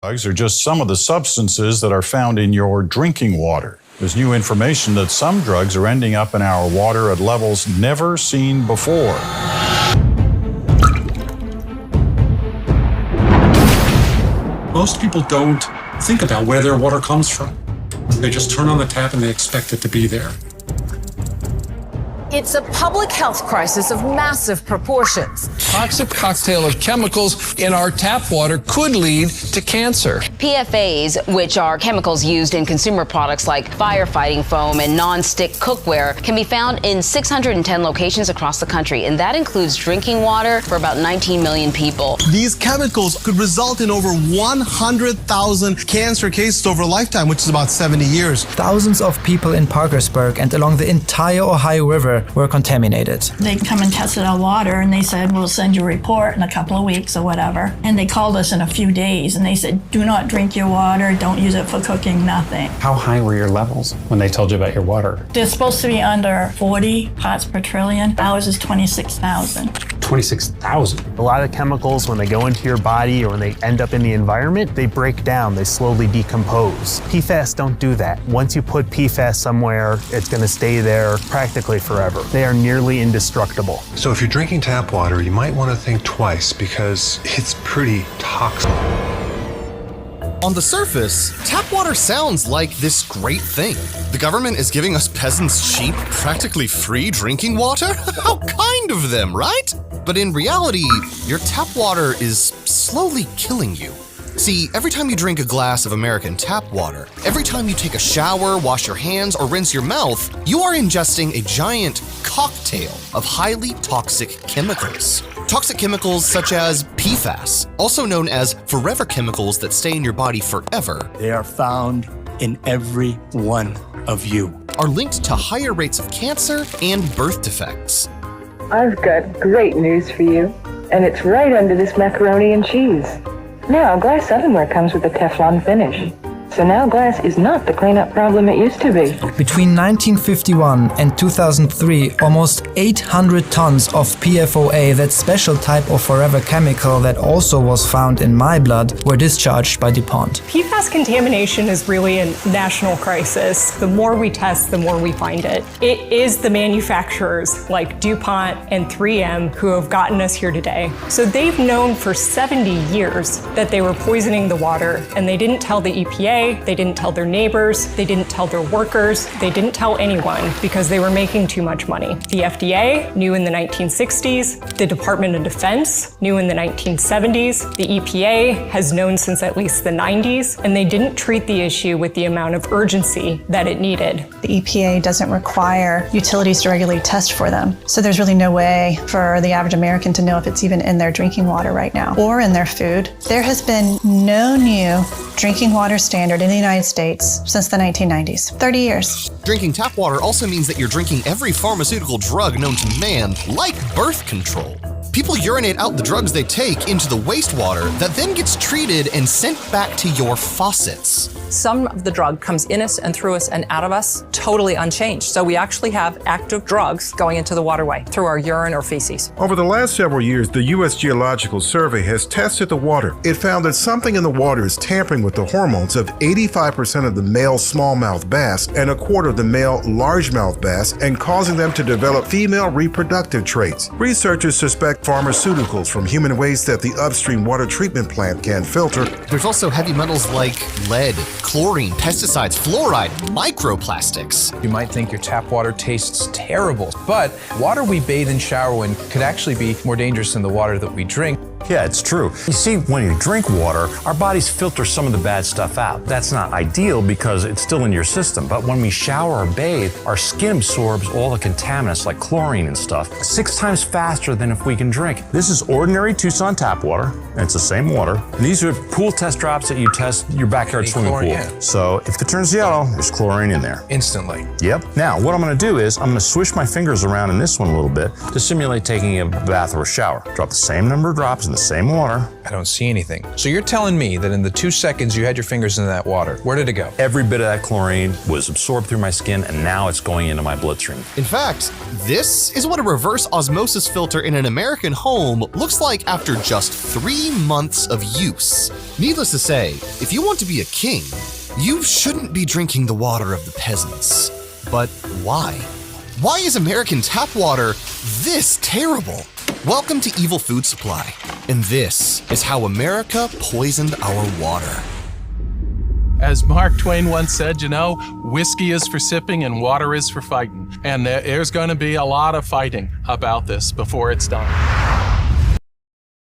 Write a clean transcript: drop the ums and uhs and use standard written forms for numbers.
Drugs are just some of the substances that are found in your drinking water. There's new information that some drugs are ending up in our water at levels never seen before. Most people don't think about where their water comes from. They just turn on the tap and they expect it to be there. It's a public health crisis of massive proportions. Toxic cocktail of chemicals in our tap water could lead to cancer. PFAs, which are chemicals used in consumer products like firefighting foam and non-stick cookware, can be found in 610 locations across the country, and that includes drinking water for about 19 million people. These chemicals could result in over 100,000 cancer cases over a lifetime, which is about 70 years. Thousands of people in Parkersburg and along the entire Ohio River were contaminated. They come and tested our water and they said, we'll send you a report in a couple of weeks or whatever. And they called us in a few days and they said, do not drink your water, don't use it for cooking, nothing. How high were your levels when they told you about your water? They're supposed to be under 40 parts per trillion. Ours is 26,000. 26,000? A lot of chemicals, when they go into your body or when they end up in the environment, they break down, they slowly decompose. PFAS don't do that. Once you put PFAS somewhere, it's going to stay there practically forever. They are nearly indestructible. So if you're drinking tap water, you might want to think twice because it's pretty toxic. On the surface, tap water sounds like this great thing. The government is giving us peasants cheap, practically free drinking water? How kind of them, right? But in reality, your tap water is slowly killing you. See, every time you drink a glass of American tap water, every time you take a shower, wash your hands, or rinse your mouth, you are ingesting a giant cocktail of highly toxic chemicals. Toxic chemicals such as PFAS, also known as forever chemicals that stay in your body forever. They are found in every one of you. Are linked to higher rates of cancer and birth defects. I've got great news for you, and it's right under this macaroni and cheese. Now, glass ovenware comes with a Teflon finish. So now glass is not the cleanup problem it used to be. Between 1951 and 2003, almost 800 tons of PFOA, that special type of forever chemical that also was found in my blood, were discharged by DuPont. PFAS contamination is really a national crisis. The more we test, the more we find it. It is the manufacturers like DuPont and 3M who have gotten us here today. So they've known for 70 years that they were poisoning the water, and they didn't tell the EPA, they didn't tell their neighbors, they didn't tell their workers, they didn't tell anyone because they were making too much money. The FDA knew in the 1960s, the Department of Defense knew in the 1970s, the EPA has known since at least the 90s, and they didn't treat the issue with the amount of urgency that it needed. The EPA doesn't require utilities to regularly test for them, so there's really no way for the average American to know if it's even in their drinking water right now or in their food. There has been no new drinking water standard in the United States since the 1990s, 30 years. Drinking tap water also means that you're drinking every pharmaceutical drug known to man, like birth control. People urinate out the drugs they take into the wastewater that then gets treated and sent back to your faucets. Some of the drug comes in us and through us and out of us totally unchanged. So we actually have active drugs going into the waterway through our urine or feces. Over the last several years, the U.S. Geological Survey has tested the water. It found that something in the water is tampering with the hormones of 85% of the male smallmouth bass and a quarter of the male largemouth bass, and causing them to develop female reproductive traits. Researchers suspect pharmaceuticals from human waste that the upstream water treatment plant can filter. There's also heavy metals like lead, chlorine, pesticides, fluoride, microplastics. You might think your tap water tastes terrible, but water we bathe and shower in could actually be more dangerous than the water that we drink. Yeah, it's true. You see, when you drink water, our bodies filter some of the bad stuff out. That's not ideal because it's still in your system, but when we shower or bathe, our skin absorbs all the contaminants like chlorine and stuff 6 times faster than if we can drink. This is ordinary Tucson tap water, and it's the same water. And these are pool test drops that you test your backyard swimming pool. Yeah. So if it turns yellow, there's chlorine in there. Instantly. Yep. Now, what I'm gonna do is I'm gonna swish my fingers around in this one a little bit to simulate taking a bath or a shower. Drop the same number of drops in the same water. I don't see anything. So you're telling me that in the 2 seconds you had your fingers in that water, where did it go? Every bit of that chlorine was absorbed through my skin, and now it's going into my bloodstream. In fact, this is what a reverse osmosis filter in an American home looks like after just 3 months of use. Needless to say, if you want to be a king, you shouldn't be drinking the water of the peasants. But why? Why is American tap water this terrible? Welcome to Evil Food Supply, and this is how America poisoned our water. As Mark Twain once said, whiskey is for sipping and water is for fighting. And there's going to be a lot of fighting about this before it's done.